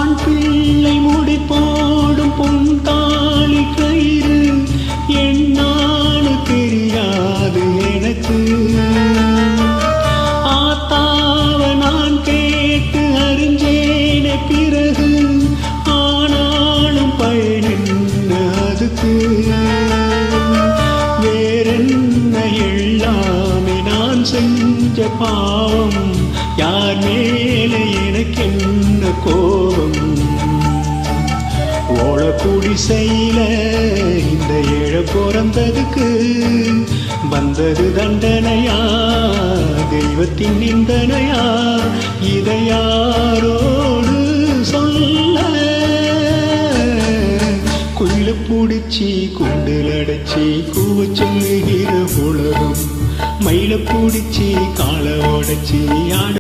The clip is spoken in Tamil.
ஆண் பிள்ளை முடி போடும் பொன் தாலி கயிறு என்னான்னு தெரியாது எனக்கு. ஆத்தாவ நான் கேட்டு அறிஞ்சேன பிறகு ஆனாலும் பயனென்ன அதுக்கு. வேறென்ன எல்லாமே நான் செஞ்ச பாவம், யார் மேலே எனக்கென்ன கோபம். ஓழக்குடி செய்யல இந்த ஏழ பிறந்ததுக்கு வந்தது தண்டனையா தெய்வத்தின் நிந்தனையா, இதை யாரோடு சொல்ல. குள்ளு பூடிச்சி குண்டில் அடைச்சி கூவ சொல்லுகிற உலகம், மயில பூடிச்சி காலை உடைச்சி ஆட